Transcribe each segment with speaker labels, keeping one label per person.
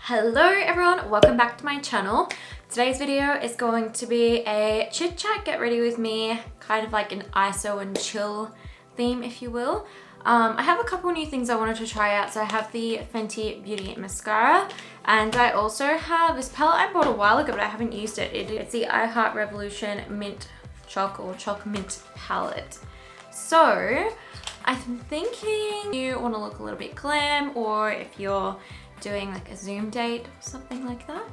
Speaker 1: Hello everyone, welcome back to my channel. Today's video is going to be a chit chat, get ready with me, kind of like an ISO and chill theme, if you will. I have a couple new things I wanted to try out. So I have the Fenty Beauty Mascara, and I also have this palette I bought a while ago, but I haven't used it. It's the I Heart Revolution Mint Choc or Choc Mint palette. So I'm thinking you want to look a little bit glam, or if you're doing like a Zoom date or something like that.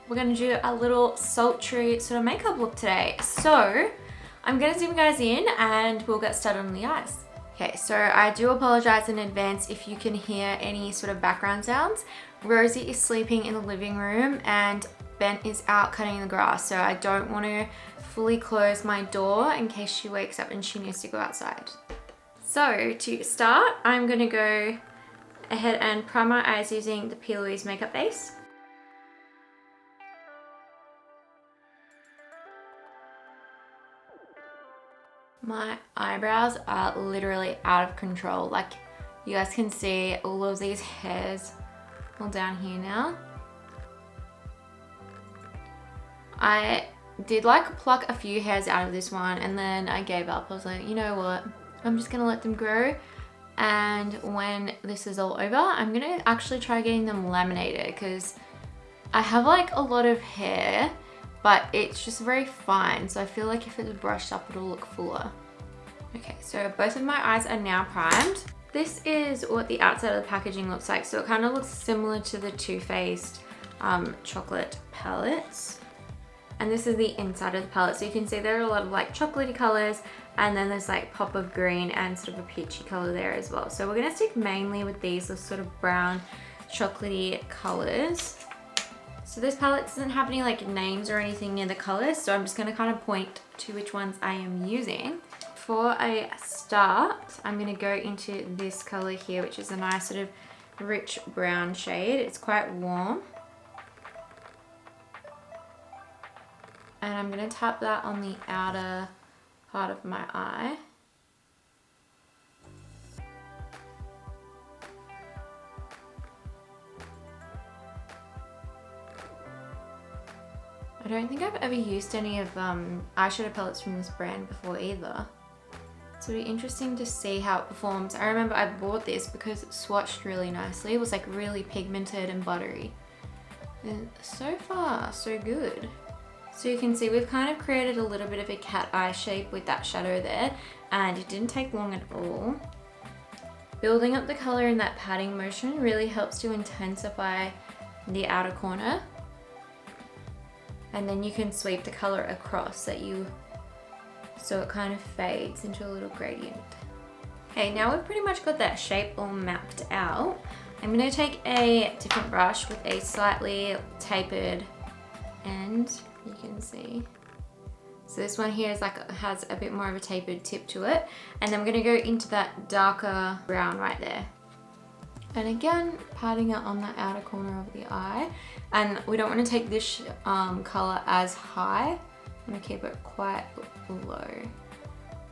Speaker 1: We're gonna do a little sultry sort of makeup look today. So I'm gonna zoom you guys in and we'll get started on the eyes. Okay, so I do apologize in advance if you can hear any sort of background sounds. Rosie is sleeping in the living room and Ben is out cutting the grass, so I don't want to fully close my door in case she wakes up and she needs to go outside. So to start, I'm gonna go ahead and prime my eyes using the Plouise makeup base. My eyebrows are literally out of control. Like, you guys can see all of these hairs all down here now. I did like pluck a few hairs out of this one and then I gave up. I was like, you know what, I'm just gonna let them grow. And when this is all over, I'm gonna actually try getting them laminated because I have like a lot of hair, but it's just very fine. So I feel like if it's brushed up, it'll look fuller. Okay, so both of my eyes are now primed. This is what the outside of the packaging looks like. So it kind of looks similar to the Too Faced chocolate palettes. And this is the inside of the palette. So you can see there are a lot of like chocolatey colors, and then there's like pop of green and sort of a peachy color there as well. So we're gonna stick mainly with these sort of brown chocolatey colors. So this palette doesn't have any like names or anything near the colors, so I'm just gonna kind of point to which ones I am using. For a start, I'm gonna go into this color here, which is a nice sort of rich brown shade. It's quite warm. And I'm gonna tap that on the outer part of my eye. I don't think I've ever used any of eyeshadow palettes from this brand before either. So it'll be interesting to see how it performs. I remember I bought this because it swatched really nicely. It was like really pigmented and buttery. And so far, so good. So you can see we've kind of created a little bit of a cat eye shape with that shadow there, and it didn't take long at all. Building up the color in that patting motion really helps to intensify the outer corner. And then you can sweep the color across so it kind of fades into a little gradient. Okay, now we've pretty much got that shape all mapped out. I'm gonna take a different brush with a slightly tapered end. You can see. So this one here is like, has a bit more of a tapered tip to it. And then I'm gonna go into that darker brown right there. And again, patting it on the outer corner of the eye. And we don't want to take this color as high. I'm gonna keep it quite low.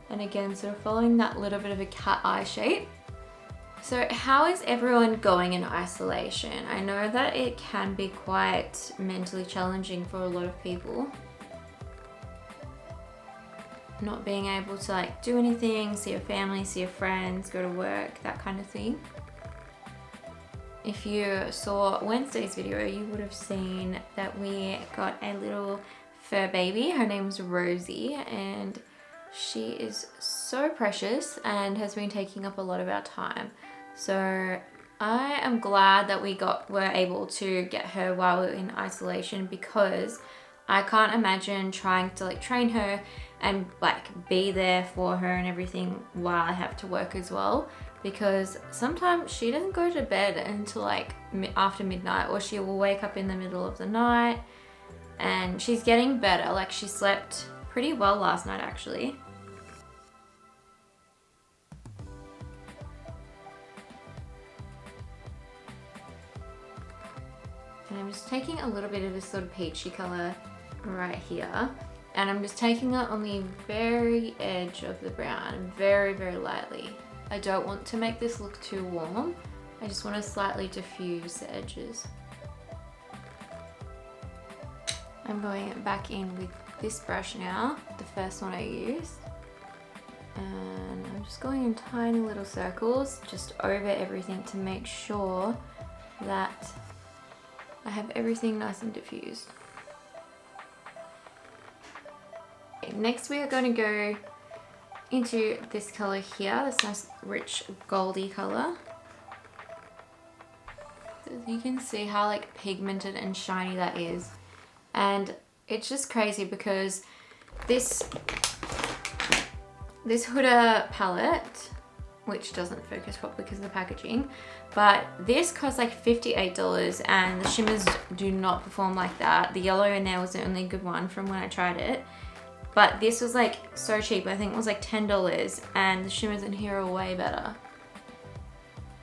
Speaker 1: And again, sort of following that little bit of a cat eye shape. So how is everyone going in isolation? I know that it can be quite mentally challenging for a lot of people. Not being able to like do anything, see your family, see your friends, go to work, that kind of thing. If you saw Wednesday's video, you would have seen that we got a little fur baby. Her name's Rosie, and she is so precious and has been taking up a lot of our time. So I am glad that we were able to get her while we were in isolation, because I can't imagine trying to like train her and like be there for her and everything while I have to work as well, because sometimes she doesn't go to bed until like after midnight, or she will wake up in the middle of the night. And she's getting better. Like, she slept pretty well last night actually. And I'm just taking a little bit of this sort of peachy color right here. And I'm just taking it on the very edge of the brown, very, very lightly. I don't want to make this look too warm. I just want to slightly diffuse the edges. I'm going back in with this brush now, the first one I used. And I'm just going in tiny little circles just over everything to make sure that I have everything nice and diffused. Okay, next we are going to go into this color here, this nice rich goldy color. So you can see how like pigmented and shiny that is. And it's just crazy because this Huda palette, which doesn't focus properly because of the packaging, but this cost like $58 and the shimmers do not perform like that. The yellow in there was the only good one from when I tried it. But this was like so cheap. I think it was like $10 and the shimmers in here are way better.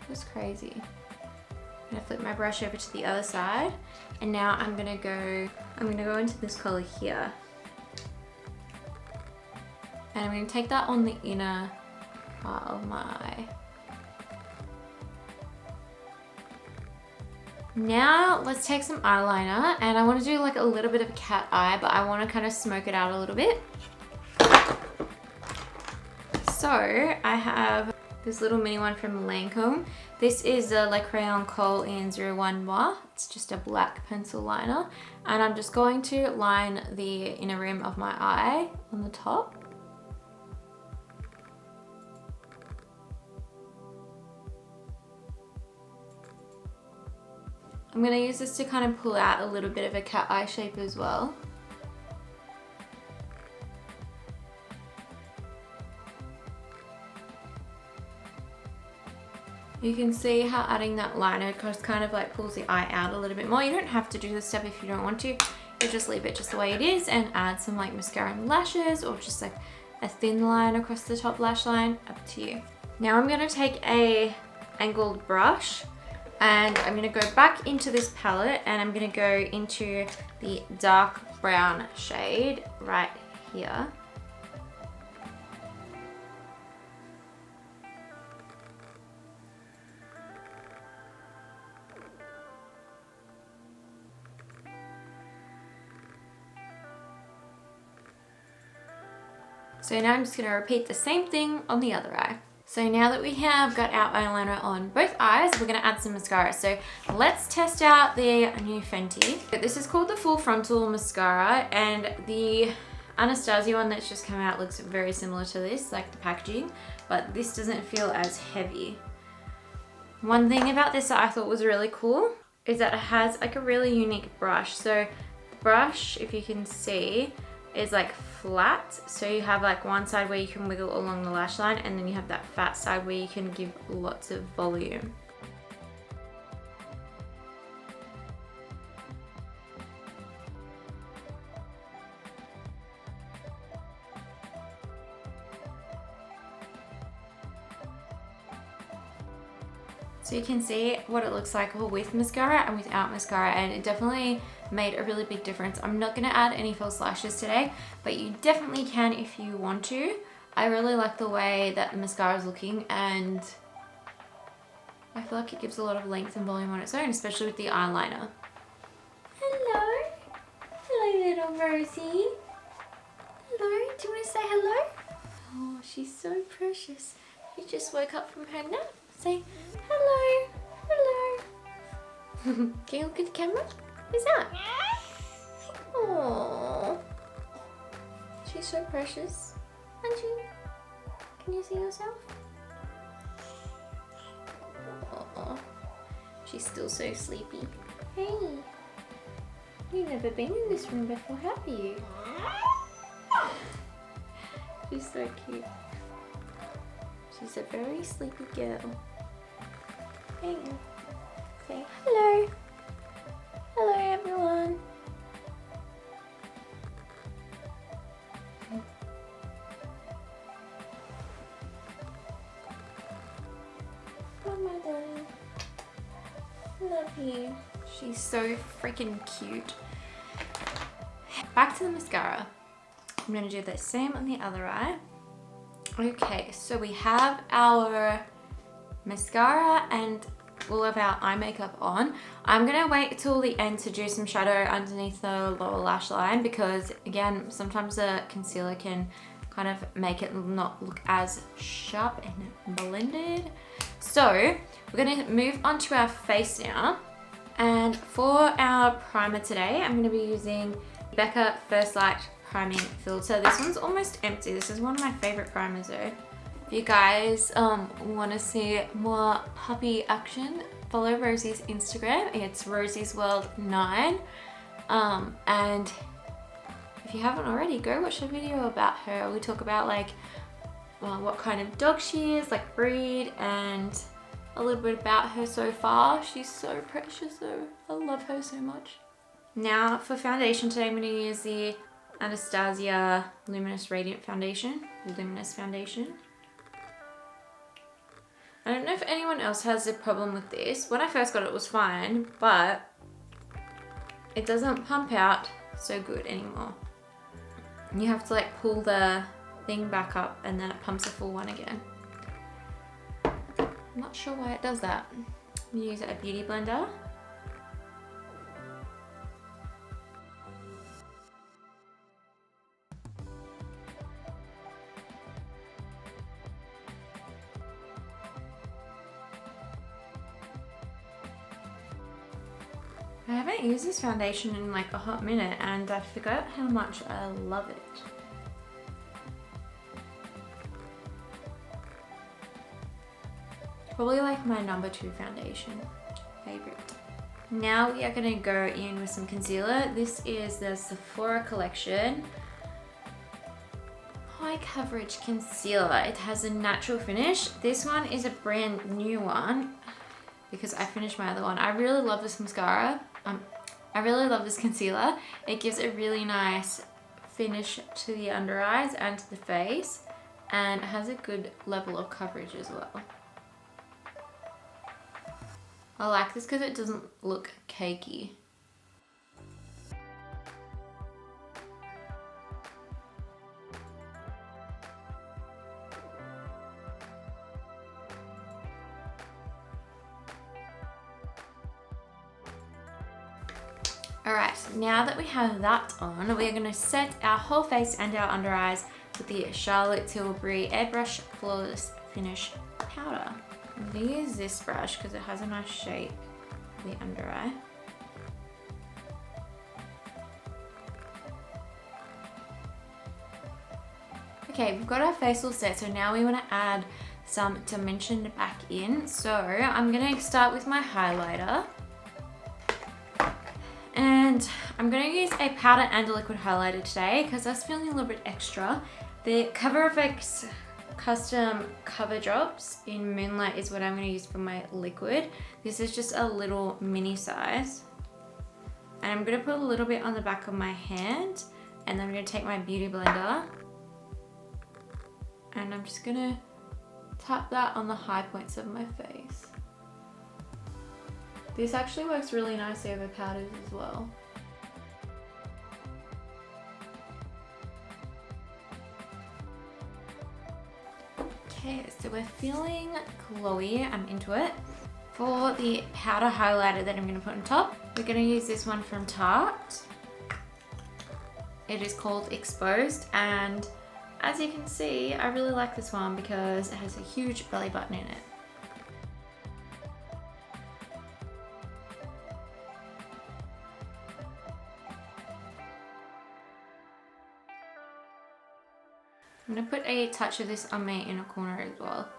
Speaker 1: It was crazy. I'm gonna flip my brush over to the other side and now I'm gonna go into this color here. And I'm gonna take that on the inner part of my eye. Now let's take some eyeliner and I want to do like a little bit of a cat eye, but I want to kind of smoke it out a little bit. So I have this little mini one from Lancôme. This is the Crayon Kohl in 01 Noir. It's just a black pencil liner. And I'm just going to line the inner rim of my eye on the top. I'm going to use this to kind of pull out a little bit of a cat eye shape as well. You can see how adding that liner just kind of like pulls the eye out a little bit more. You don't have to do this step if you don't want to. You just leave it just the way it is and add some like mascara and lashes or just like a thin line across the top lash line, up to you. Now I'm going to take a angled brush and I'm going to go back into this palette and I'm going to go into the dark brown shade right here. So now I'm just going to repeat the same thing on the other eye. So now that we have got our eyeliner on both eyes, we're going to add some mascara. So let's test out the new Fenty. This is called the Full Frontal Mascara, and the Anastasia one that's just come out looks very similar to this, like the packaging, but this doesn't feel as heavy. One thing about this that I thought was really cool is that it has like a really unique brush. So the brush, if you can see, is like flat, so you have like one side where you can wiggle along the lash line and then you have that fat side where you can give lots of volume. So you can see what it looks like with mascara and without mascara, and it definitely made a really big difference. I'm not going to add any false lashes today, but you definitely can if you want to. I really like the way that the mascara is looking, and I feel like it gives a lot of length and volume on its own, especially with the eyeliner. Hello. Hello, little Rosie. Hello. Do you want to say hello? Oh, she's so precious. She just woke up from her nap. Say hello. Hello. Can you look at the camera? Who's that? Aww. She's so precious. Aren't you? Can you see yourself? Aww. She's still so sleepy. Hey. You've never been in this room before, have you? She's so cute. She's a very sleepy girl. There you go. Say hello. Hello everyone. Oh my darling. Love you. She's so freaking cute. Back to the mascara. I'm going to do the same on the other eye. Okay, so we have our mascara and all of our eye makeup on. I'm gonna wait till the end to do some shadow underneath the lower lash line because again, sometimes the concealer can kind of make it not look as sharp and blended. So we're gonna move on to our face now. And for our primer today, I'm gonna be using Becca First Light Priming Filter. This one's almost empty. This is one of my favorite primers though. If you guys want to see more puppy action, follow Rosie's Instagram. It's rosiesworld9. And if you haven't already, go watch a video about her. We talk about like what kind of dog she is, like breed, and a little bit about her so far. She's so precious though. I love her so much. Now for foundation today, I'm going to use the Anastasia Luminous Radiant Foundation. Luminous Foundation. I don't know if anyone else has a problem with this. When I first got it, it was fine, but it doesn't pump out so good anymore. You have to like pull the thing back up and then it pumps a full one again. I'm not sure why it does that. I'm gonna use a beauty blender. I haven't used this foundation in like a hot minute and I forgot how much I love it. Probably like my number 2 foundation favorite. Now we are gonna go in with some concealer. This is the Sephora collection High Coverage Concealer. It has a natural finish. This one is a brand new one because I finished my other one. I really love this mascara. I really love this concealer. It gives a really nice finish to the under eyes and to the face, and it has a good level of coverage as well. I like this because it doesn't look cakey. Alright, now that we have that on, we're going to set our whole face and our under eyes with the Charlotte Tilbury Airbrush Flawless Finish Powder. I'm going to use this brush because it has a nice shape for the under eye. Okay, we've got our face all set, so now we want to add some dimension back in. So I'm going to start with my highlighter. And I'm going to use a powder and a liquid highlighter today because I was feeling a little bit extra. The Cover FX Custom Cover Drops in Moonlight is what I'm going to use for my liquid. This is just a little mini size. And I'm going to put a little bit on the back of my hand. And then I'm going to take my beauty blender. And I'm just going to tap that on the high points of my face. This actually works really nicely over powders as well. Okay, so we're feeling glowy. I'm into it. For the powder highlighter that I'm going to put on top, we're going to use this one from Tarte. It is called Exposed, and as you can see, I really like this one because it has a huge belly button in it. I'm going to put a touch of this on my inner corner as well.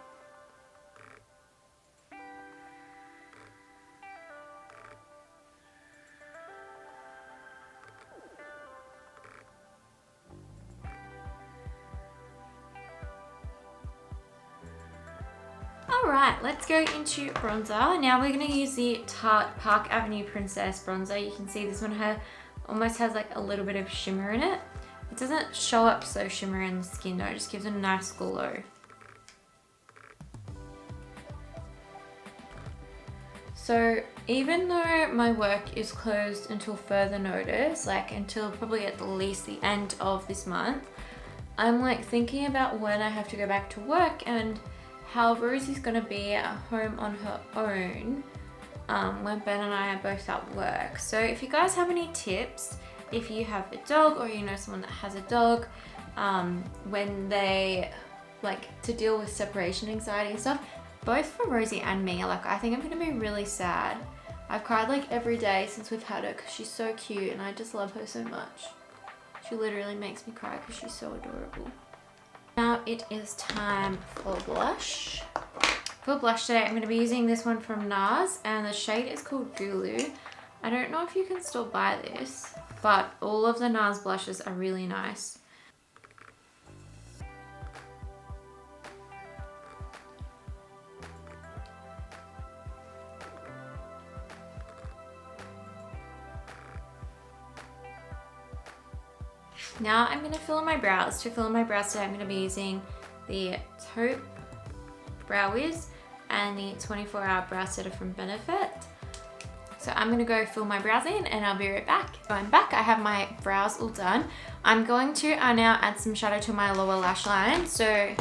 Speaker 1: Alright, let's go into bronzer. Now we're going to use the Tarte Park Avenue Princess bronzer. You can see this one almost has like a little bit of shimmer in it. It doesn't show up so shimmery in the skin though, it just gives it a nice glow. So even though my work is closed until further notice, like until probably at least the end of this month, I'm like thinking about when I have to go back to work and how Rosie's gonna be at home on her own when Ben and I are both at work. So if you guys have any tips, if you have a dog or you know someone that has a dog, when they like to deal with separation anxiety and stuff, both for Rosie and me, like I think I'm gonna be really sad. I've cried like every day since we've had her because she's so cute and I just love her so much. She literally makes me cry because she's so adorable. Now it is time for blush. For blush today, I'm going to be using this one from Nars and the shade is called Goulue. I don't know if you can still buy this, but all of the Nars blushes are really nice. Now I'm going to fill in my brows. To fill in my brows today, I'm going to be using the Taupe Brow Wiz and the 24-hour brow setter from Benefit. So I'm going to go fill my brows in and I'll be right back. So I'm back. I have my brows all done. I'm going to now add some shadow to my lower lash line. So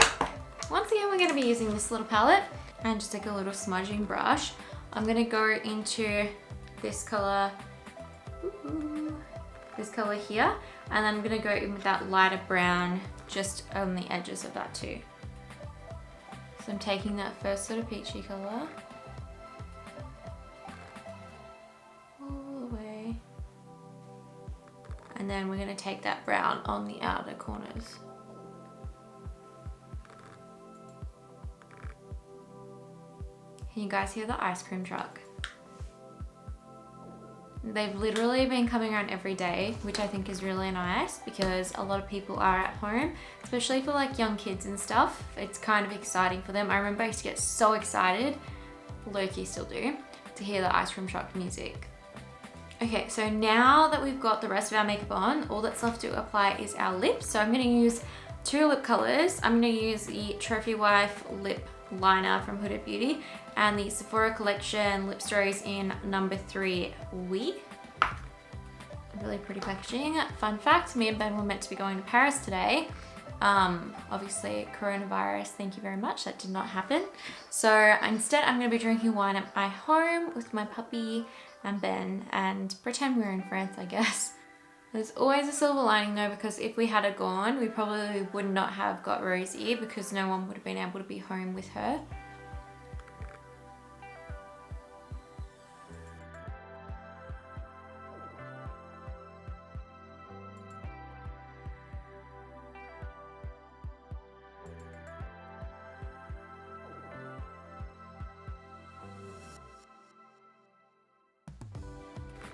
Speaker 1: once again, we're going to be using this little palette and just take a little smudging brush. I'm going to go into this color. This color here, and then I'm gonna go in with that lighter brown just on the edges of that too. So I'm taking that first sort of peachy color all the way, and then we're gonna take that brown on the outer corners. Can you guys hear the ice cream truck? They've literally been coming around every day, which I think is really nice because a lot of people are at home, especially for like young kids and stuff. It's kind of exciting for them. I remember I used to get so excited, low-key still do, to hear the ice cream truck music. Okay, so now that we've got the rest of our makeup on, all that's left to apply is our lips. So I'm gonna use two lip colors. I'm gonna use the Trophy Wife lip liner from Huda Beauty and the Sephora collection lip stories in number 3 Oui. Really pretty packaging. Fun fact, me and Ben were meant to be going to Paris today. Obviously coronavirus, thank you very much, that did not happen. So instead I'm going to be drinking wine at my home with my puppy and Ben and pretend we're in France, I guess. There's always a silver lining though, because if we had gone, we probably would not have got Rosie because no one would have been able to be home with her.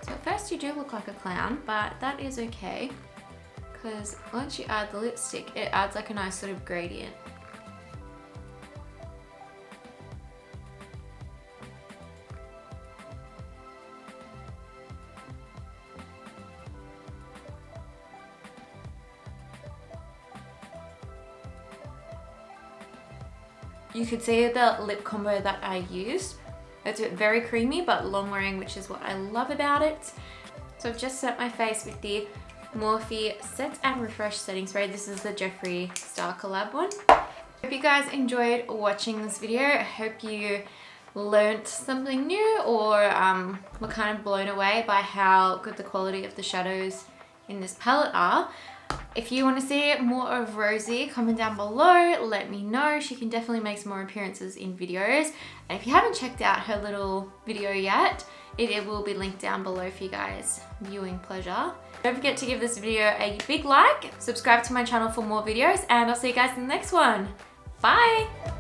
Speaker 1: So at first you do look like a clown, but that is okay because once you add the lipstick, it adds like a nice sort of gradient. You could see the lip combo that I used. It's very creamy but long wearing, which is what I love about it. So I've just set my face with the Morphe Set and Refresh Setting Spray. This is the Jeffree Star Collab one. Hope you guys enjoyed watching this video. I hope you learnt something new or were kind of blown away by how good the quality of the shadows in this palette are. If you want to see more of Rosie, comment down below, let me know. She can definitely make some more appearances in videos. And if you haven't checked out her little video yet, it will be linked down below for you guys viewing pleasure. Don't forget to give this video a big like, subscribe to my channel for more videos, and I'll see you guys in the next one. Bye!